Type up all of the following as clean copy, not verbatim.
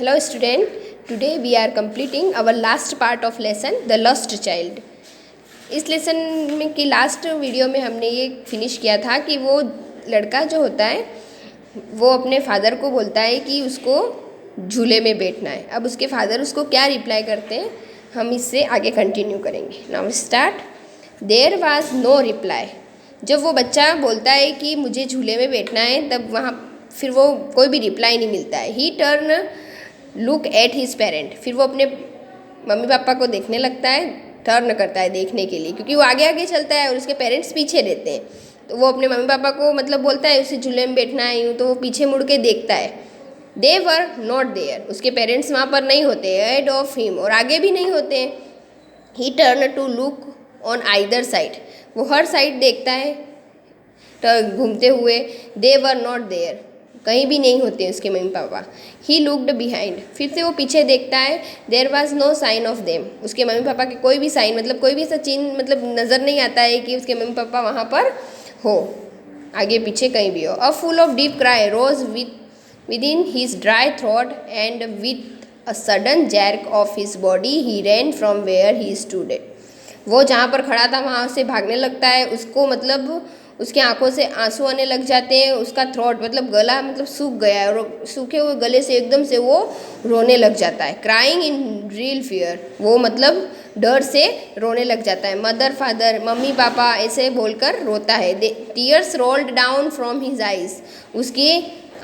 Hello student, today we are completing our last part of lesson The Lost Child. इस lesson में की last video में हमने ये फिनिश किया था कि वो लड़का जो होता है वो अपने फादर को बोलता है कि उसको झूले में बैठना है। अब उसके फादर उसको क्या रिप्लाई करते हैं हम इससे आगे कंटिन्यू करेंगे। Now start. There was no reply. जब वो बच्चा बोलता है कि मुझे झूले में बैठना है तब वहाँ फिर वो कोई भी रिप्लाई नहीं मिलता है। ही turn look at his parent. फिर वो अपने मम्मी पापा को देखने लगता है, टर्न करता है देखने के लिए, क्योंकि वो आगे आगे चलता है और उसके पेरेंट्स पीछे रहते हैं। तो वो अपने मम्मी पापा को मतलब बोलता है उसे झूले में बैठना है यूँ, तो वो पीछे मुड़ के देखता है। दे वर नॉट देयर। उसके पेरेंट्स वहाँ पर नहीं होते, एड ऑफ हिम, और आगे भी नहीं होते हैं। He turn to look on either side. वो हर साइड देखता है घूमते हुए। They were not there. कहीं भी नहीं होते उसके मम्मी पापा। He looked behind. फिर से वो पीछे देखता है। There was no sign of them. उसके मम्मी पापा के कोई भी साइन मतलब कोई भी ऐसा चिन्ह मतलब नज़र नहीं आता है कि उसके मम्मी पापा वहाँ पर हो, आगे पीछे कहीं भी हो। A full of deep cry rose within his dry throat and with a sudden jerk of his body he ran from where he stood. वो जहाँ पर खड़ा था वहाँ से भागने लगता है। उसको मतलब उसकी आंखों से आंसू आने लग जाते हैं। उसका थ्रोट मतलब गला मतलब सूख गया है और सूखे हुए गले से एकदम से वो रोने लग जाता है। Crying in real fear. वो मतलब डर से रोने लग जाता है। मदर फादर मम्मी पापा ऐसे बोलकर रोता है। Tears rolled down from his eyes. उसकी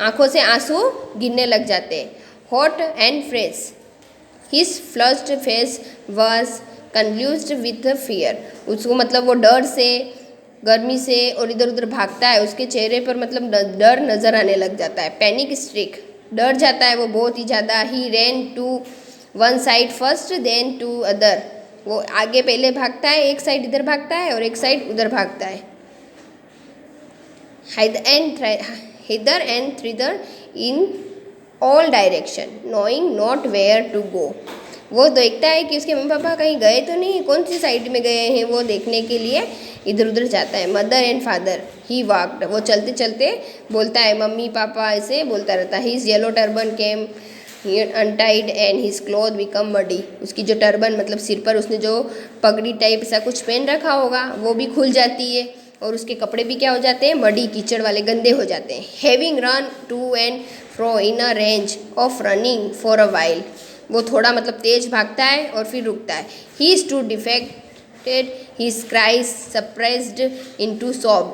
आंखों से आंसू गिरने लग जाते हैं। Hot and fresh his flushed face was confused with fear. उसको मतलब वो डर से गर्मी से और इधर उधर भागता है। उसके चेहरे पर मतलब डर नज़र आने लग जाता है। Panic stricken. डर जाता है वो बहुत ही ज़्यादा। He ran to one side first then to other. वो आगे पहले भागता है, एक साइड इधर भागता है और एक साइड उधर भागता है। Hither and thither in all direction knowing not where to go. वो देखता है कि उसके मम्मी पापा कहीं गए तो नहीं, कौन सी साइड में गए हैं वो देखने के लिए इधर उधर जाता है। Mother and father he walked. वो चलते चलते बोलता है मम्मी पापा ऐसे बोलता रहता है। His yellow turban came untied and his cloth become muddy. उसकी जो टर्बन मतलब सिर पर उसने जो पगड़ी टाइप ऐसा कुछ पहन रखा होगा वो भी खुल जाती है और उसके कपड़े भी क्या हो जाते हैं, मडी कीचड़ वाले गंदे हो जाते हैं। Having run to and fro in a range of running for a while. वो थोड़ा मतलब तेज भागता है और फिर रुकता है। He stood defected his cries suppressed into sob.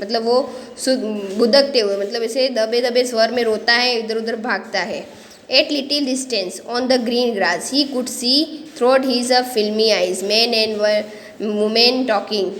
मतलब वो बुदकते हुए मतलब ऐसे दबे दबे स्वर में रोता है, इधर उधर भागता है। At little distance on the green grass he could see through his a filmy eyes man and women talking.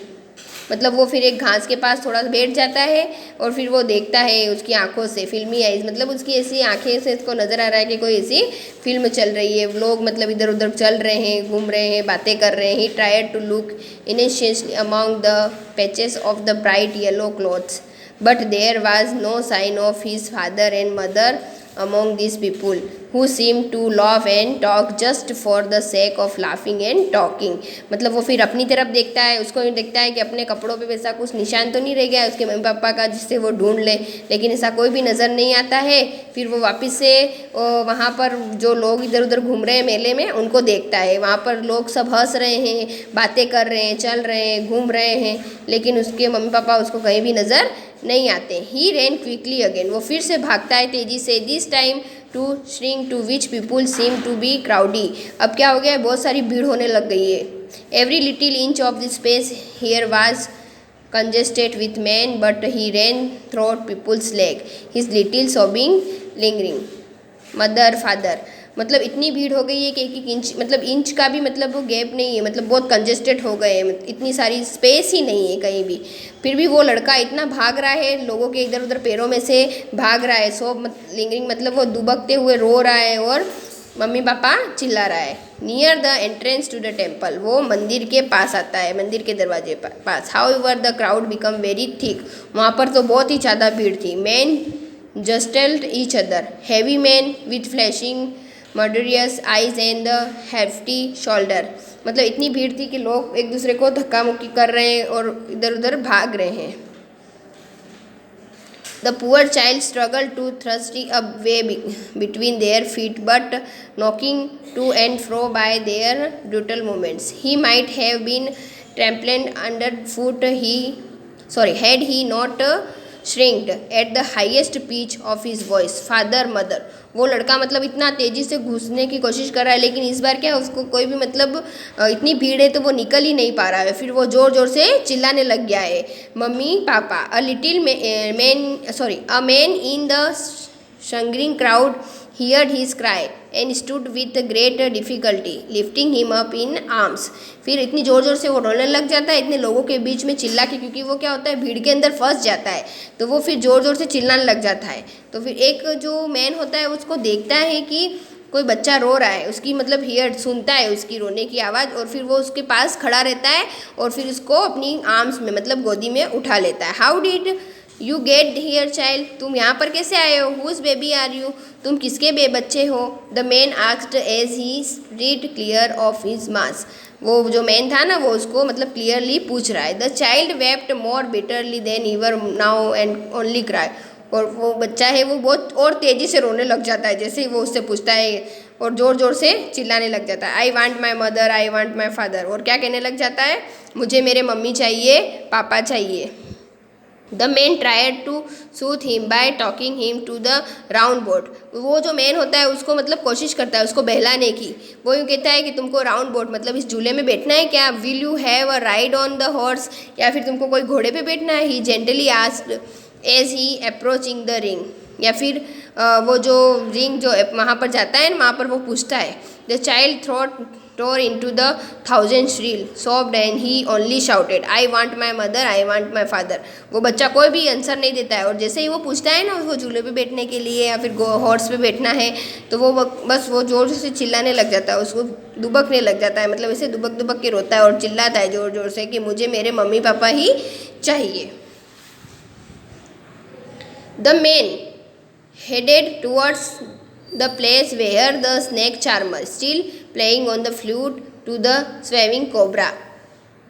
मतलब वो फिर एक घास के पास थोड़ा बैठ जाता है और फिर वो देखता है उसकी आंखों से फिल्मी आइज मतलब उसकी ऐसी आंखें से इसको नज़र आ रहा है कि कोई ऐसी फिल्म चल रही है। लोग मतलब इधर उधर चल रहे हैं, घूम रहे हैं, बातें कर रहे हैं। He tried to look anxiously among the patches of the bright yellow clothes but there was no sign of his father and mother among these people who seem to laugh and talk just for the sake of laughing and talking। मतलब वो फिर अपनी तरफ देखता है, उसको ये देखता है कि अपने कपड़ों पे वैसा कुछ निशान तो नहीं रह गया है उसके मम्मी पापा का जिससे वो ढूंढ ले, लेकिन ऐसा कोई भी नज़र नहीं आता है। फिर वो वापस से वहाँ पर जो लोग इधर उधर घूम रहे हैं मेले में उनको देखता है। वहाँ पर लोग सब हंस रहे हैं, बातें कर रहे हैं, चल रहे हैं, घूम रहे हैं, लेकिन उसके मम्मी पापा उसको कहीं भी नज़र नहीं आते। He ran quickly again. वो फिर से भागता है तेज़ी से। This time to shrink to which people seem to be crowdy. अब क्या हो गया है, बहुत सारी भीड़ होने लग गई है। Every little inch of the space here was congested with men but he ran through people's leg his little sobbing lingering। Mother father मतलब इतनी भीड़ हो गई है कि एक एक इंच मतलब इंच का भी मतलब वो गैप नहीं है, मतलब बहुत कंजेस्टेड हो गए हैं, इतनी सारी स्पेस ही नहीं है कहीं भी। फिर भी वो लड़का इतना भाग रहा है, लोगों के इधर उधर पैरों में से भाग रहा है। सो लिंगरिंग मतलब वो दुबकते हुए रो रहा है और मम्मी पापा चिल्ला रहा है। Near the entrance to the temple. वो मंदिर के पास आता है, मंदिर के दरवाजे पास। However the crowd become very thick. वहाँ पर तो बहुत ही ज़्यादा भीड़ थी। Man jostled each other. Heavy man with flashing murderous eyes and the hefty shoulder. मतलब इतनी भीड़ थी कि लोग एक दूसरे को धक्का मुक्की कर रहे हैं और इधर उधर भाग रहे हैं। The poor child struggled to thrust a way between their feet, but knocking to and fro by their brutal movements, he might have been trampled underfoot. Had he not shrieked at the highest pitch of his voice, "Father, mother!" वो लड़का मतलब इतना तेज़ी से घुसने की कोशिश कर रहा है, लेकिन इस बार क्या है, उसको कोई भी मतलब इतनी भीड़ है तो वो निकल ही नहीं पा रहा है। फिर वो ज़ोर ज़ोर से चिल्लाने लग गया है, "मम्मी, पापा!" A man in the shrinking crowd heard his cry and stood with great difficulty lifting him up in arms. फिर इतनी ज़ोर ज़ोर से वो रोने लग जाता है इतने लोगों के बीच में चिल्ला के, क्योंकि वो क्या होता है, भीड़ के अंदर फंस जाता है, तो वो फिर ज़ोर ज़ोर से चिल्लाने लग जाता है। तो फिर एक जो मैन होता है उसको देखता है कि कोई बच्चा रो रहा है, उसकी मतलब हियर सुनता है उसकी रोने की आवाज़, और फिर वो उसके पास खड़ा रहता है और फिर उसको अपनी आर्म्स में मतलब गोदी में उठा लेता है। How did you get here child? तुम यहाँ पर कैसे आए हो? Whose baby are you? तुम किसके बच्चे हो? The man asked as he read clear of his mass. वो जो मैन था ना, वो उसको मतलब क्लियरली पूछ रहा है। The child wept more bitterly than ever now and only cry. और वो बच्चा है वो बहुत और तेज़ी से रोने लग जाता है जैसे ही वो उससे पूछता है, और ज़ोर ज़ोर से चिल्लाने लग जाता है, "आई want my mother, I want my father." और क्या कहने लग जाता है, "मुझे मेरे मम्मी चाहिए, पापा चाहिए।" The man tried to soothe him by talking him to the round boat. वो जो मैन होता है उसको मतलब कोशिश करता है उसको बहलाने की। वो यूँ कहता है कि तुमको राउंड बोट मतलब इस झूले में बैठना है क्या? Will you have a ride on the horse? या फिर तुमको कोई घोड़े पे बैठना है? He gently asked as he approaching the ring. या फिर वो जो रिंग जो वहाँ पर जाता है ना, वहाँ पर वो पूछता है। The child tore into the thousand shrill, sobbed and he only shouted, "I want my mother, I want my father." वो बच्चा कोई भी आंसर नहीं देता है, और जैसे ही वो पूछता है ना उसको झूले पे बैठने के लिए या फिर हॉर्स पे बैठना है, तो वो बस वो जोर से चिल्लाने लग जाता है, उसको दुबकने लग जाता है, मतलब ऐसे दुबक दुबक के रोता है और चिल्लाता है ज़ोर ज़ोर से कि मुझे मेरे मम्मी पापा ही चाहिए। The man headed towards the place where the snake charmer still playing on the flute to the swimming cobra.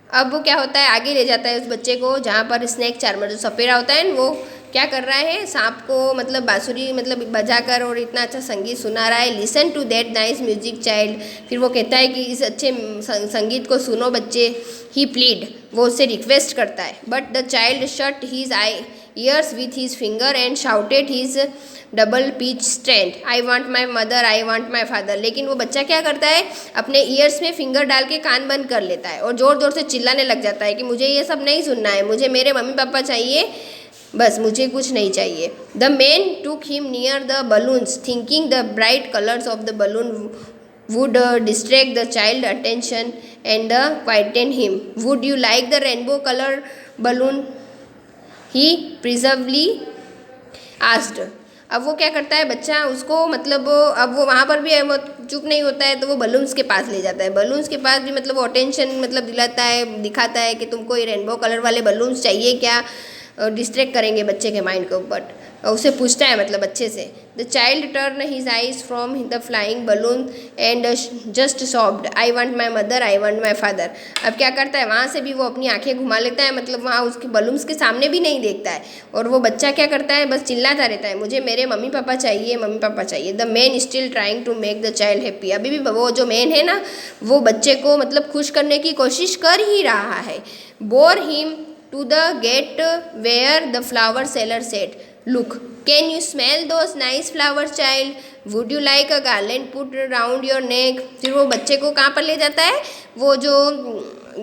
अब वो क्या होता है, आगे ले जाता है उस बच्चे को जहाँ पर स्नैक चार्मर जो सपेरा होता है ना, वो क्या कर रहा है, सांप को मतलब बांसुरी मतलब बजाकर और इतना अच्छा संगीत सुना रहा है। Listen to that nice music child. फिर वो कहता है कि इस अच्छे संगीत को सुनो बच्चे। ही प्लीड, वो उससे रिक्वेस्ट करता है। But the child shut his ears with his finger and shouted his double pitch strength, "I want my mother, I want my father." लेकिन वो बच्चा क्या करता है, अपने ईयर्स में फिंगर डाल के कान बंद कर लेता है और ज़ोर ज़ोर से चिल्लाने लग जाता है कि मुझे ये सब नहीं सुनना है, मुझे मेरे मम्मी पापा चाहिए, बस मुझे कुछ नहीं चाहिए। The man took him near the balloons thinking the bright colours of the balloon would distract the child attention and quieten him. "Would you like the rainbow color balloon?" he preservedly asked. अब वो क्या करता है बच्चा, उसको मतलब अब वो वहाँ पर भी वो चुप नहीं होता है, तो वो बलून्स के पास ले जाता है। बलून्स के पास भी मतलब वो अटेंशन मतलब दिलाता है, दिखाता है कि तुमको ये रेनबो कलर वाले बलून्स चाहिए क्या, डिस्ट्रैक्ट करेंगे बच्चे के माइंड को। बट उसे पूछता है मतलब अच्छे से। The child turn his eyes from the flying balloon and just sobbed, "I want my mother, I want my father." अब क्या करता है, वहाँ से भी वो अपनी आंखें घुमा लेता है, मतलब वहाँ उसके बलून्स के सामने भी नहीं देखता है, और वो बच्चा क्या करता है, बस चिल्लाता रहता है, "मुझे मेरे मम्मी पापा चाहिए, मम्मी पापा चाहिए।" The man still trying to make the child happy. अभी भी वो जो मैन है ना, वो बच्चे को मतलब खुश करने की कोशिश कर ही रहा है। Bore him to the gate where the flower seller said, "Look, can you smell those nice flowers, child? Would you like a garland put around your neck?" फिर वो बच्चे को कहाँ पर ले जाता है, वो जो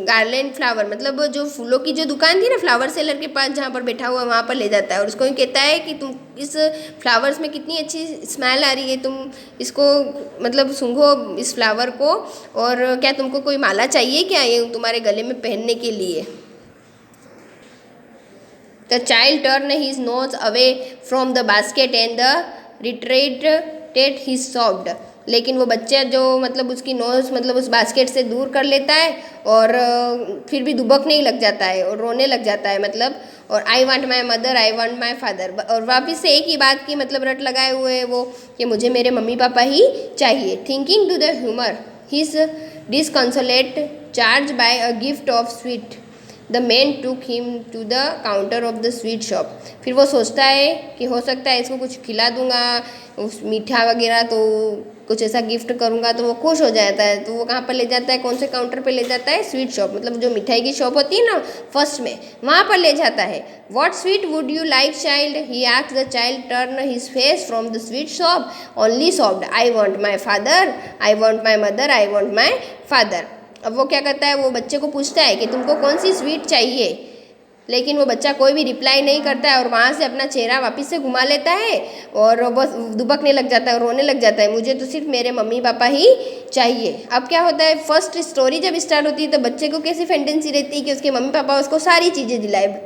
गार्लैंड फ्लावर मतलब जो फूलों की जो दुकान थी ना, फ्लावर सेलर के पास जहाँ पर बैठा हुआ वहाँ पर ले जाता है, और उसको ही कहता है कि तुम इस फ्लावर्स में कितनी अच्छी स्मेल आ रही है, तुम इसको मतलब सूंघो इस फ्लावर को, और क्या तुमको कोई माला चाहिए क्या ये तुम्हारे गले में पहनने के लिए। The child turned his nose away from the basket and retreated his sobbed. लेकिन वो बच्चा जो मतलब उसकी नोज़ मतलब उस बास्केट से दूर कर लेता है, और फिर भी दुबकने लग जाता है और रोने लग जाता है मतलब, और "आई want my mother, I want my father." और वापस से एक ही बात की मतलब रट लगाए हुए वो कि मुझे मेरे मम्मी पापा ही चाहिए। Thinking to the humour his disconsolate charge by a gift of sweet the man took him to the counter of the sweet shop. फिर वो सोचता है कि हो सकता है इसको कुछ खिला दूंगा, उस मीठा वगैरह, तो कुछ ऐसा गिफ्ट करूँगा तो वो खुश हो जाता है। तो वो कहाँ पर ले जाता है, कौन से काउंटर पे ले जाता है, स्वीट शॉप, मतलब जो मिठाई की शॉप होती है ना फर्स्ट में, वहाँ पर ले जाता है। What sweet would you like child, he asked the child, turn his face from the sweet shop, only soft, I want my father, I want my mother, I want my father. अब वो क्या करता है, वो बच्चे को पूछता है कि तुमको कौन सी स्वीट चाहिए, लेकिन वो बच्चा कोई भी रिप्लाई नहीं करता है और वहाँ से अपना चेहरा वापस से घुमा लेता है और बस दुबकने लग जाता है और रोने लग जाता है, मुझे तो सिर्फ मेरे मम्मी पापा ही चाहिए। अब क्या होता है, फर्स्ट स्टोरी जब स्टार्ट होती है तो बच्चे को कैसी फैंटेंसी रहती है कि उसके मम्मी पापा उसको सारी चीज़ें दिलाए,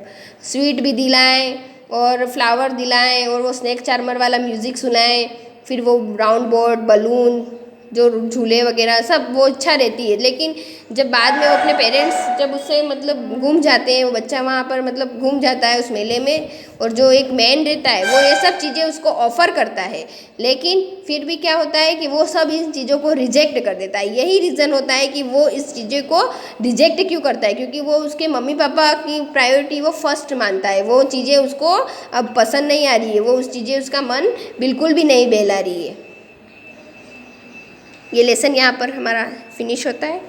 स्वीट भी दिलाएं और फ्लावर दिलाएं और वो स्नैक चार्मर वाला म्यूज़िक सुनाएं, फिर वो राउंड बोर्ड, बलून, जो झूले वगैरह सब वो इच्छा रहती है। लेकिन जब बाद में वो अपने पेरेंट्स जब उससे मतलब घूम जाते हैं, वो बच्चा वहाँ पर मतलब घूम जाता है उस मेले में, और जो एक मैन रहता है वो ये सब चीज़ें उसको ऑफ़र करता है, लेकिन फिर भी क्या होता है कि वो सब इन चीज़ों को रिजेक्ट कर देता है। यही रीज़न होता है कि वो इस चीज़ों को रिजेक्ट क्यों करता है, क्योंकि वो उसके मम्मी पापा की प्रायोरिटी वो फर्स्ट मानता है, वो चीज़ें उसको अब पसंद नहीं आ रही है, वो उस चीज़ें उसका मन बिल्कुल भी नहीं बहला रही है। ये लेसन यहाँ पर हमारा फिनिश होता है।